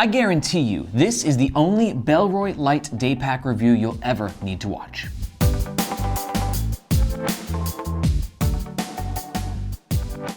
I guarantee you, this is the only Bellroy Lite Daypack review you'll ever need to watch.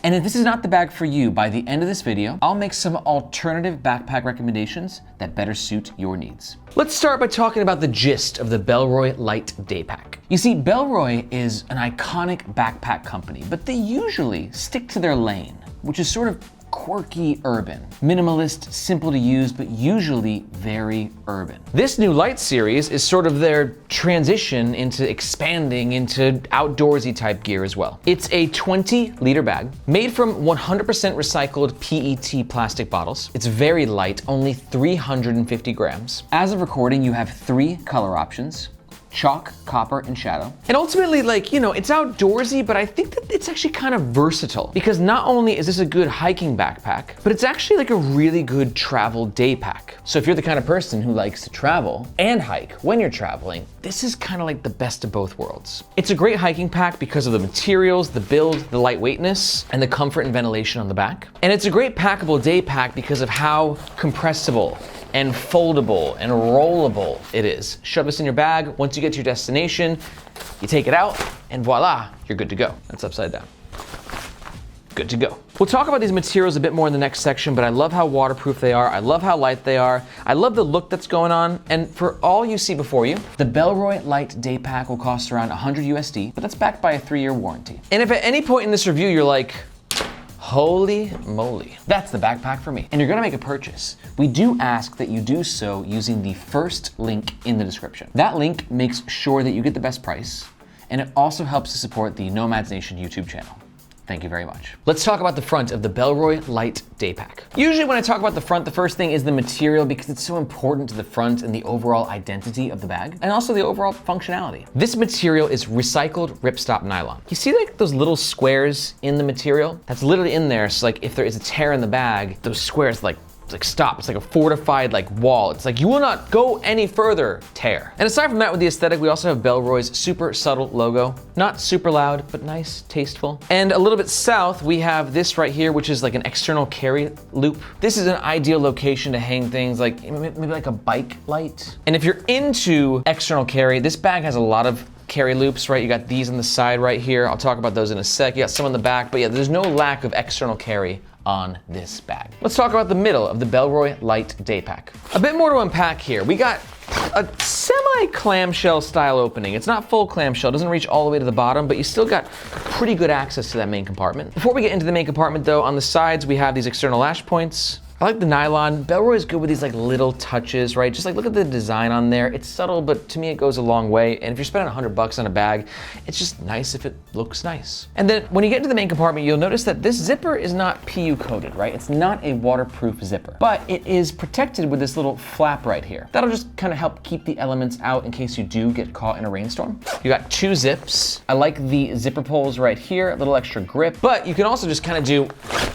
And if this is not the bag for you, by the end of this video, I'll make some alternative backpack recommendations that better suit your needs. Let's start by talking about the gist of the Bellroy Lite Daypack. You see, Bellroy is an iconic backpack company, but they usually stick to their lane, which is sort of quirky urban. Minimalist, simple to use, but usually very urban. This new Lite series is sort of their transition into expanding into outdoorsy type gear as well. It's a 20-liter bag made from 100% recycled PET plastic bottles. It's very light, only 350 grams. As of recording, you have 3 color options: chalk, copper, and shadow. And ultimately, it's outdoorsy, but I think that it's actually kind of versatile, because not only is this a good hiking backpack, but it's actually like a really good travel day pack. So if you're the kind of person who likes to travel and hike when you're traveling, this is kind of like the best of both worlds. It's a great hiking pack because of the materials, the build, the lightweightness, and the comfort and ventilation on the back. And it's a great packable day pack because of how compressible and foldable and rollable it is. Shove this in your bag. Once you get to your destination, you take it out, and voila, you're good to go. That's upside down. Good to go. We'll talk about these materials a bit more in the next section, but I love how waterproof they are. I love how light they are. I love the look that's going on. And for all you see before you, the Bellroy Lite Daypack will cost around 100 USD, but that's backed by a 3-year warranty. And if at any point in this review you're like, holy moly, that's the backpack for me, and you're gonna make a purchase, we do ask that you do so using the first link in the description. That link makes sure that you get the best price, and it also helps to support the Nomads Nation YouTube channel. Thank you very much. Let's talk about the front of the Bellroy Lite Daypack. Usually when I talk about the front, the first thing is the material, because it's so important to the front and the overall identity of the bag, and also the overall functionality. This material is recycled ripstop nylon. You see like those little squares in the material? That's literally in there, so like if there is a tear in the bag, those squares stop. It's like a fortified wall. It's like you will not go any further, tear. And aside from that, with the aesthetic, we also have Bellroy's super subtle logo. Not super loud, but nice, tasteful. And a little bit south, we have this right here, which is like an external carry loop. This is an ideal location to hang things like maybe like a bike light. And if you're into external carry, this bag has a lot of carry loops, right? You got these on the side right here. I'll talk about those in a sec. You got some on the back, but yeah, there's no lack of external carry on this bag. Let's talk about the middle of the Bellroy Lite Daypack. A bit more to unpack here. We got a semi-clamshell style opening. It's not full clamshell, it doesn't reach all the way to the bottom, but you still got pretty good access to that main compartment. Before we get into the main compartment though, on the sides we have these external lash points. I like the nylon. Bellroy is good with these little touches, right? Just look at the design on there. It's subtle, but to me it goes a long way. And if you're spending $100 on a bag, it's just nice if it looks nice. And then when you get into the main compartment, you'll notice that this zipper is not PU coated, right? It's not a waterproof zipper, but it is protected with this little flap right here. That'll just kind of help keep the elements out in case you do get caught in a rainstorm. You got 2 zips. I like the zipper pulls right here, a little extra grip, but you can also just kind of do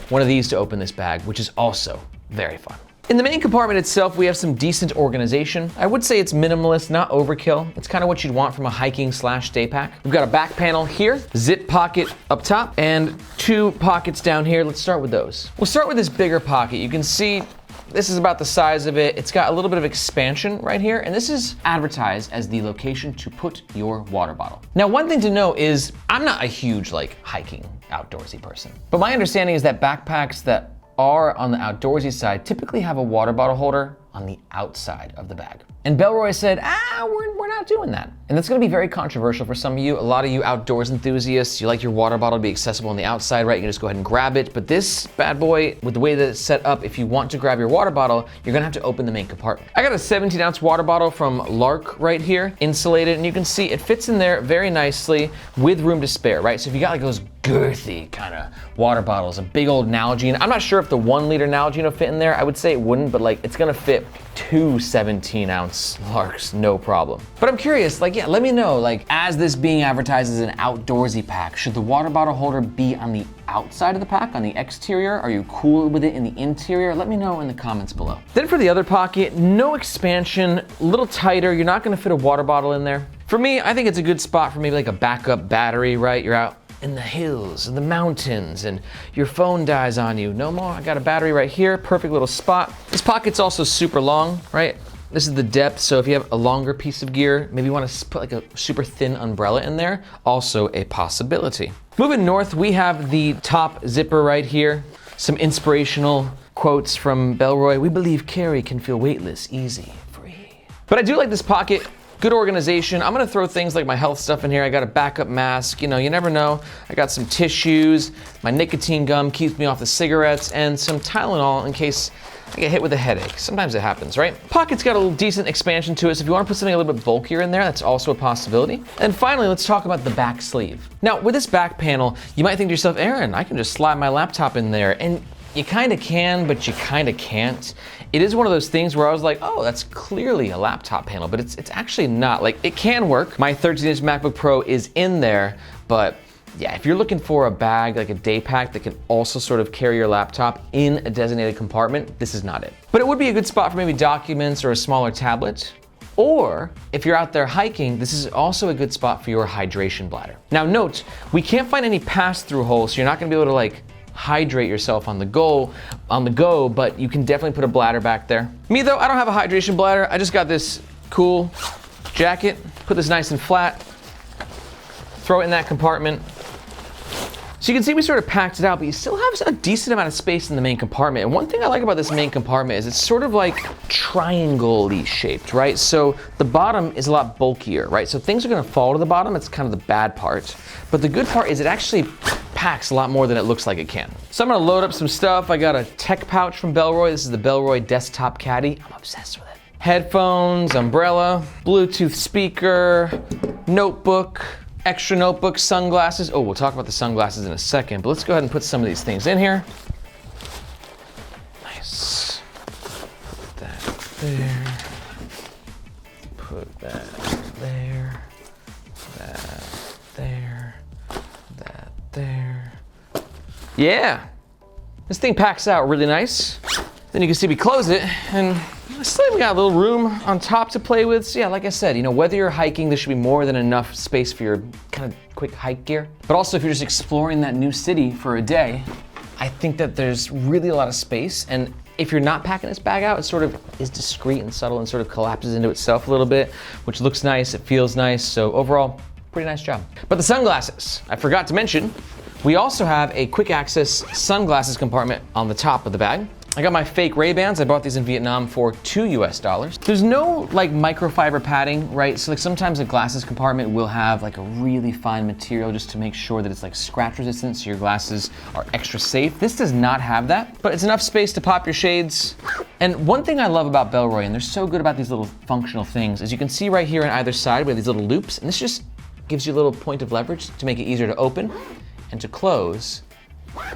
one of these to open this bag, which is also very fun. In the main compartment itself, we have some decent organization. I would say it's minimalist, not overkill. It's kind of what you'd want from a hiking / day pack. We've got a back panel here, zip pocket up top, and 2 pockets down here. Let's start with those. We'll start with this bigger pocket. You can see this is about the size of it. It's got a little bit of expansion right here, and this is advertised as the location to put your water bottle. Now, one thing to know is I'm not a huge hiking outdoorsy person, but my understanding is that backpacks that are on the outdoorsy side typically have a water bottle holder on the outside of the bag. And Bellroy said, we're not doing that. And that's gonna be very controversial for some of you. A lot of you outdoors enthusiasts, you like your water bottle to be accessible on the outside, right? You can just go ahead and grab it. But this bad boy, with the way that it's set up, if you want to grab your water bottle, you're gonna have to open the main compartment. I got a 17-ounce water bottle from Lark right here, insulated, and you can see it fits in there very nicely with room to spare, right? So if you got those girthy kind of water bottles, a big old Nalgene. I'm not sure if the 1-liter Nalgene will fit in there. I would say it wouldn't, but it's gonna fit 2 17-ounce Larks, no problem. But I'm curious, let me know, as this being advertised as an outdoorsy pack, should the water bottle holder be on the outside of the pack, on the exterior? Are you cool with it in the interior? Let me know in the comments below. Then for the other pocket, no expansion, a little tighter. You're not gonna fit a water bottle in there. For me, I think it's a good spot for maybe a backup battery, right? You're out in the hills and the mountains and your phone dies on you. No more, I got a battery right here, perfect little spot. This pocket's also super long, right? This is the depth, so if you have a longer piece of gear, maybe you want to put like a super thin umbrella in there, also a possibility. Moving north, we have the top zipper right here. Some inspirational quotes from Bellroy. We believe carry can feel weightless, easy, free. But I do like this pocket. Good organization. I'm gonna throw things like my health stuff in here. I got a backup mask, you know, you never know. I got some tissues, my nicotine gum keeps me off the cigarettes, and some Tylenol in case I get hit with a headache. Sometimes it happens, right? Pocket's got a little decent expansion to it, so if you wanna put something a little bit bulkier in there, that's also a possibility. And finally, let's talk about the back sleeve. Now, with this back panel, you might think to yourself, Aaron, I can just slide my laptop in there, and you kinda can, but you kinda can't. It is one of those things where I was like, oh, that's clearly a laptop panel, but it's actually not. Like, it can work. My 13-inch MacBook Pro is in there, but yeah, if you're looking for a bag, like a day pack that can also sort of carry your laptop in a designated compartment, this is not it. But it would be a good spot for maybe documents or a smaller tablet. Or if you're out there hiking, this is also a good spot for your hydration bladder. Now note, we can't find any pass-through holes, so you're not gonna be able to like hydrate yourself on the go, but you can definitely put a bladder back there. Me though, I don't have a hydration bladder. I just got this cool jacket, put this nice and flat, throw it in that compartment. So you can see we sort of packed it out, but you still have a decent amount of space in the main compartment. And one thing I like about this main compartment is it's sort of like triangle-y shaped, right? So the bottom is a lot bulkier, right? So things are gonna fall to the bottom. It's kind of the bad part. But the good part is it actually packs a lot more than it looks like it can. So I'm gonna load up some stuff. I got a tech pouch from Bellroy. This is the Bellroy Desktop Caddy. I'm obsessed with it. Headphones, umbrella, Bluetooth speaker, notebook, extra notebook, sunglasses. Oh, we'll talk about the sunglasses in a second, but let's go ahead and put some of these things in here. Nice. Put that there. Put that there. That there. That there. Yeah. This thing packs out really nice. Then you can see we close it and still even got a little room on top to play with. So yeah, like I said, you know, whether you're hiking, there should be more than enough space for your kind of quick hike gear. But also if you're just exploring that new city for a day, I think that there's really a lot of space. And if you're not packing this bag out, it sort of is discreet and subtle and sort of collapses into itself a little bit, which looks nice, it feels nice. So overall, pretty nice job. But the sunglasses, I forgot to mention, we also have a quick access sunglasses compartment on the top of the bag. I got my fake Ray-Bans. I bought these in Vietnam for $2 US. There's no like microfiber padding, right? So like sometimes a glasses compartment will have like a really fine material just to make sure that it's like scratch resistant so your glasses are extra safe. This does not have that, but it's enough space to pop your shades. And one thing I love about Bellroy, and they're so good about these little functional things, is you can see right here on either side we have these little loops, and this just gives you a little point of leverage to make it easier to open and to close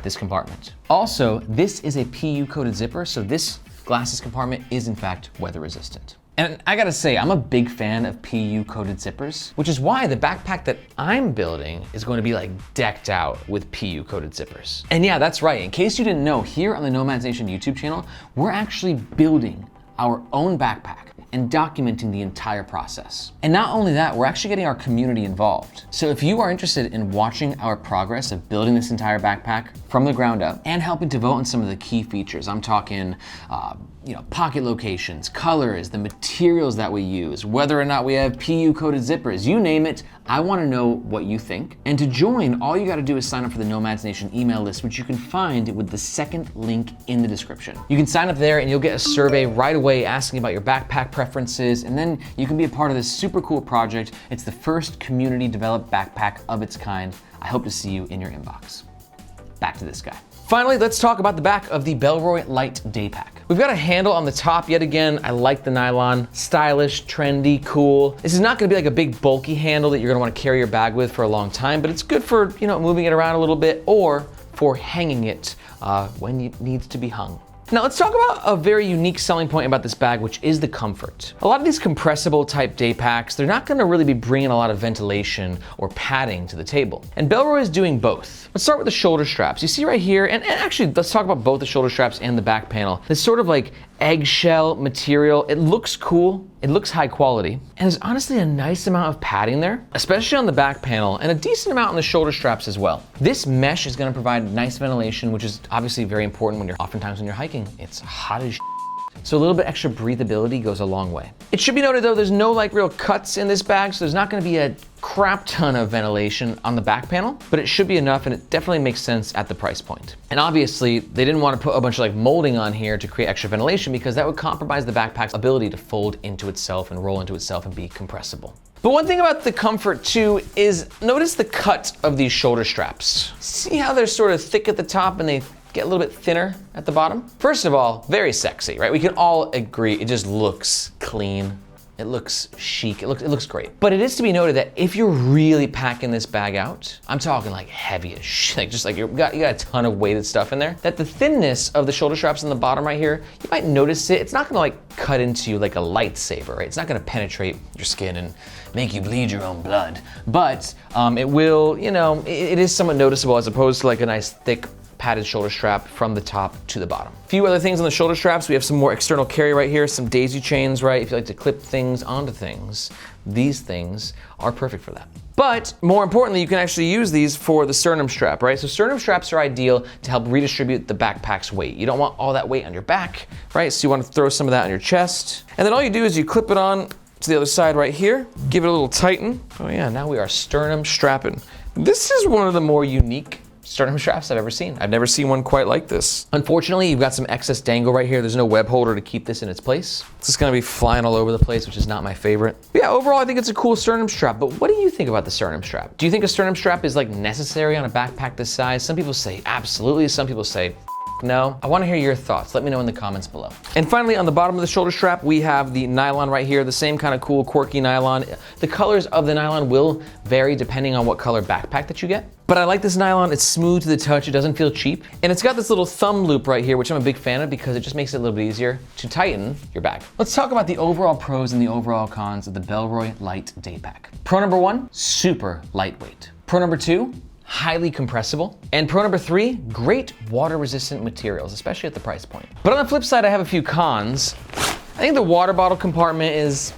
this compartment. Also, this is a PU coated zipper, so this glasses compartment is in fact weather resistant. And I gotta say, I'm a big fan of PU coated zippers, which is why the backpack that I'm building is going to be like decked out with PU coated zippers. And yeah, that's right. In case you didn't know, here on the Nomads Nation YouTube channel, we're actually building our own backpack and documenting the entire process. And not only that, we're actually getting our community involved. So if you are interested in watching our progress of building this entire backpack from the ground up and helping to vote on some of the key features, I'm talking pocket locations, colors, the materials that we use, whether or not we have PU coated zippers, you name it, I wanna know what you think. And to join, all you gotta do is sign up for the Nomads Nation email list, which you can find with the second link in the description. You can sign up there and you'll get a survey right away asking about your backpack preferences, and then you can be a part of this super cool project. It's the first community developed backpack of its kind. I hope to see you in your inbox. Back to this guy. Finally, let's talk about the back of the Bellroy Lite Daypack. We've got a handle on the top yet again. I like the nylon, stylish, trendy, cool. This is not gonna be like a big bulky handle that you're gonna wanna carry your bag with for a long time, but it's good for, moving it around a little bit or for hanging it when it needs to be hung. Now let's talk about a very unique selling point about this bag, which is the comfort. A lot of these compressible type day packs, they're not gonna really be bringing a lot of ventilation or padding to the table. And Bellroy is doing both. Let's start with the shoulder straps. You see right here, and actually let's talk about both the shoulder straps and the back panel. This sort of like eggshell material. It looks cool, it looks high quality, and there's honestly a nice amount of padding there, especially on the back panel, and a decent amount on the shoulder straps as well. This mesh is gonna provide nice ventilation, which is obviously very important when you're hiking. It's hot as so a little bit extra breathability goes a long way. It should be noted though, there's no like real cuts in this bag, so there's not gonna be a crap ton of ventilation on the back panel, but it should be enough, and it definitely makes sense at the price point. And obviously, they didn't want to put a bunch of like molding on here to create extra ventilation because that would compromise the backpack's ability to fold into itself and roll into itself and be compressible. But one thing about the comfort too is notice the cut of these shoulder straps. See how they're sort of thick at the top and they get a little bit thinner at the bottom? First of all, very sexy, right? We can all agree it just looks clean. It looks chic, it looks great. But it is to be noted that if you're really packing this bag out, I'm talking like heavy as shit, like you got a ton of weighted stuff in there, that the thinness of the shoulder straps on the bottom right here, you might notice it. It's not gonna like cut into you like a lightsaber, right? It's not gonna penetrate your skin and make you bleed your own blood. But it will, it is somewhat noticeable as opposed to like a nice thick padded shoulder strap from the top to the bottom. A few other things on the shoulder straps. We have some more external carry right here, some daisy chains, right? If you like to clip things onto things, these things are perfect for that. But more importantly, you can actually use these for the sternum strap, right? So sternum straps are ideal to help redistribute the backpack's weight. You don't want all that weight on your back, right? So you want to throw some of that on your chest. And then all you do is you clip it on to the other side right here, give it a little tighten. Oh yeah, now we are sternum strapping. This is one of the more unique sternum straps I've ever seen. I've never seen one quite like this. Unfortunately, you've got some excess dangle right here. There's no web holder to keep this in its place. It's just gonna be flying all over the place, which is not my favorite. But yeah, overall, I think it's a cool sternum strap, but what do you think about the sternum strap? Do you think a sternum strap is like necessary on a backpack this size? Some people say absolutely, some people say no. I wanna hear your thoughts. Let me know in the comments below. And finally, on the bottom of the shoulder strap, we have the nylon right here, the same kind of cool, quirky nylon. The colors of the nylon will vary depending on what color backpack that you get. But I like this nylon, it's smooth to the touch, it doesn't feel cheap. And it's got this little thumb loop right here, which I'm a big fan of because it just makes it a little bit easier to tighten your bag. Let's talk about the overall pros and the overall cons of the Bellroy Lite Daypack. Pro number 1, super lightweight. Pro number 2, highly compressible. And pro number 3, great water resistant materials, especially at the price point. But on the flip side, I have a few cons. I think the water bottle compartment is,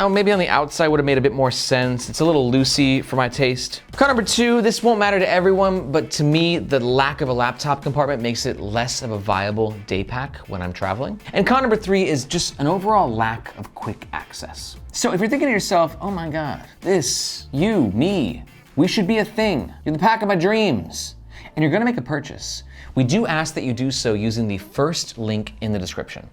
maybe on the outside would have made a bit more sense. It's a little loosey for my taste. Con number 2, this won't matter to everyone, but to me, the lack of a laptop compartment makes it less of a viable day pack when I'm traveling. And con number 3 is just an overall lack of quick access. So if you're thinking to yourself, oh my God, this, you, me, we should be a thing. You're the pack of my dreams. And you're gonna make a purchase. We do ask that you do so using the first link in the description.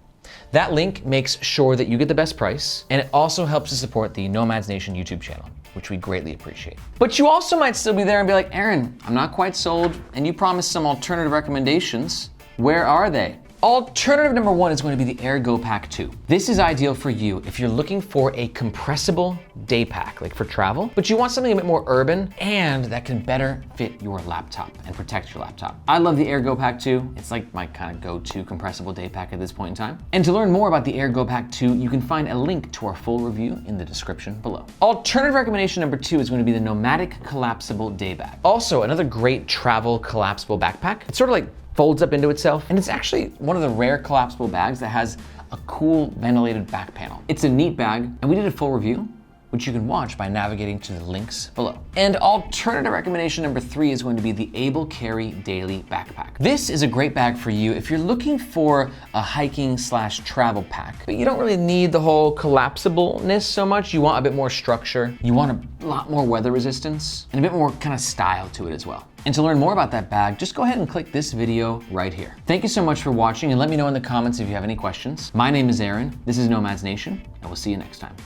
That link makes sure that you get the best price, and it also helps to support the Nomads Nation YouTube channel, which we greatly appreciate. But you also might still be there and be like, Aaron, I'm not quite sold, and you promised some alternative recommendations. Where are they? Alternative number 1 is going to be the Aer Go Pack 2. This is ideal for you if you're looking for a compressible day pack, like for travel, but you want something a bit more urban and that can better fit your laptop and protect your laptop. I love the Aer Go Pack 2. It's like my kind of go-to compressible day pack at this point in time. And to learn more about the Aer Go Pack 2, you can find a link to our full review in the description below. Alternative recommendation number 2 is going to be the Nomatic collapsible day bag. Also, another great travel collapsible backpack. It's sort of like folds up into itself, and it's actually one of the rare collapsible bags that has a cool ventilated back panel. It's a neat bag, and we did a full review, which you can watch by navigating to the links below. And alternative recommendation number 3 is going to be the Able Carry Daily Backpack. This is a great bag for you if you're looking for a hiking/travel pack, but you don't really need the whole collapsibleness so much. You want a bit more structure, you want a lot more weather resistance, and a bit more kind of style to it as well. And to learn more about that bag, just go ahead and click this video right here. Thank you so much for watching, and let me know in the comments if you have any questions. My name is Aaron, this is Nomads Nation, and we'll see you next time.